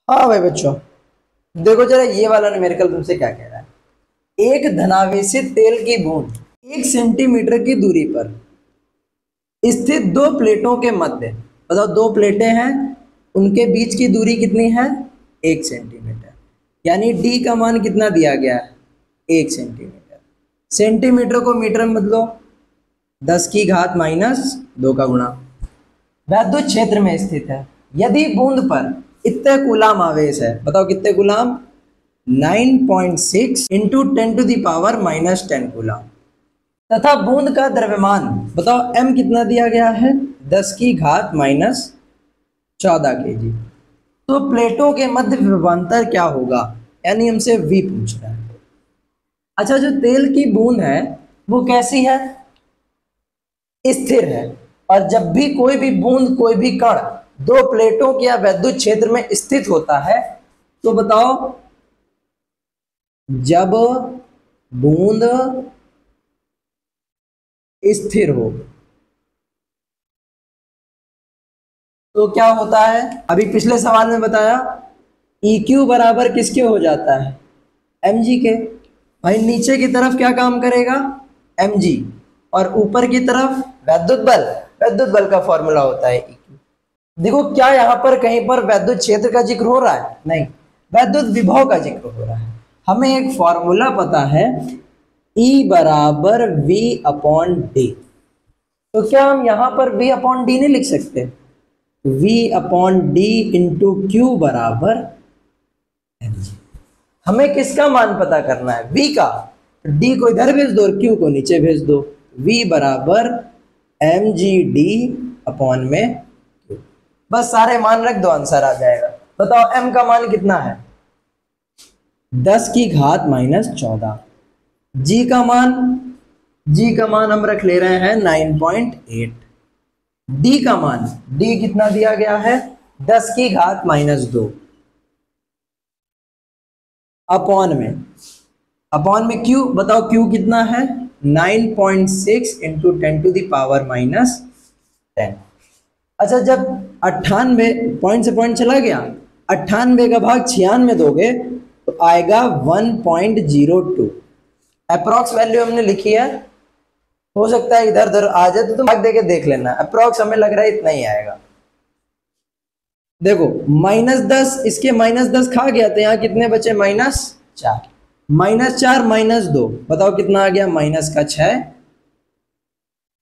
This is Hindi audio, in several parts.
हाँ भाई बच्चों, देखो जरा ये वाला न्यूमेरिकल तुमसे क्या कह रहा है। एक धनावेशित तेल की बूंद 1 सेंटीमीटर की दूरी पर स्थित दो प्लेटों के मध्य, बताओ दो प्लेटें हैं, उनके बीच की दूरी कितनी है? 1 सेंटीमीटर। यानी डी का मान कितना दिया गया है? 1 सेंटीमीटर। सेंटीमीटर को मीटर में बदलो, 10⁻⁻2 का गुणा। वैद्युत क्षेत्र में स्थित है। यदि बूंद पर इतने कूलाम आवेश है, बताओ कितने कूलाम? 9.6 into 10⁻⁻10 coulomb. तथा बूंद का द्रव्यमान बताओ m कितना दिया गया है? 10⁻14 kg। तो प्लेटों के मध्य विभवांतर क्या होगा? यानी हमसे v पूछ रहा है। अच्छा, जो तेल की बूंद है वो कैसी है? स्थिर है। और जब भी कोई भी बूंद, कोई भी कण दो प्लेटों के या वैद्युत क्षेत्र में स्थित होता है, तो बताओ जब बूंद स्थिर हो तो क्या होता है? अभी पिछले सवाल में बताया EQ बराबर किसके हो जाता है? mg के। भाई नीचे की तरफ क्या काम करेगा? mg। और ऊपर की तरफ वैद्युत बल, वैद्युत बल का फॉर्मूला होता है EQ। देखो क्या यहाँ पर कहीं पर वैद्युत क्षेत्र का जिक्र हो रहा है? नहीं, वैद्युत विभव का जिक्र हो रहा है। हमें एक फॉर्मूला पता है, E बराबर V अपॉन डी। तो क्या हम यहाँ पर V अपॉन डी नहीं लिख सकते? V upon D into Q बराबर mg। हमें किसका मान पता करना है? V का। D को इधर भेज दो और Q को नीचे भेज दो। V बराबर mg d अपॉन में Q। बस सारे मान रख दो, आंसर आ जाएगा। बताओ m का मान कितना है? 10⁻14। G का मान हम रख ले रहे हैं 9.8। D का मान, D कितना दिया गया है? 10⁻2 अपॉन में Q, बताओ Q कितना है? 9.6 इंटू 10⁻⁻10। अच्छा, जब 98 पॉइंट से पॉइंट चला गया, 98 का भाग 96 दोगे तो आएगा 1.02। अप्रॉक्स वैल्यू हमने लिखी है, हो सकता है इधर उधर आ जाए तो तुम भाग देके देख लेना। अप्रॉक्स हमें लग रहा है इतना ही आएगा। देखो -10, इसके -10 खा गया तो यहाँ कितने बचे? -4। -4 -2, बताओ कितना आ गया? -6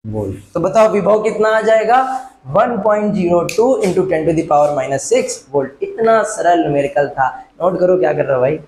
वोल्ट। तो बताओ विभव कितना आ जाएगा? 1.02 इंटू 10⁻⁻6 वोल्ट। इतना सरल न्यूमेरिकल था। नोट करो क्या कर रहा भाई।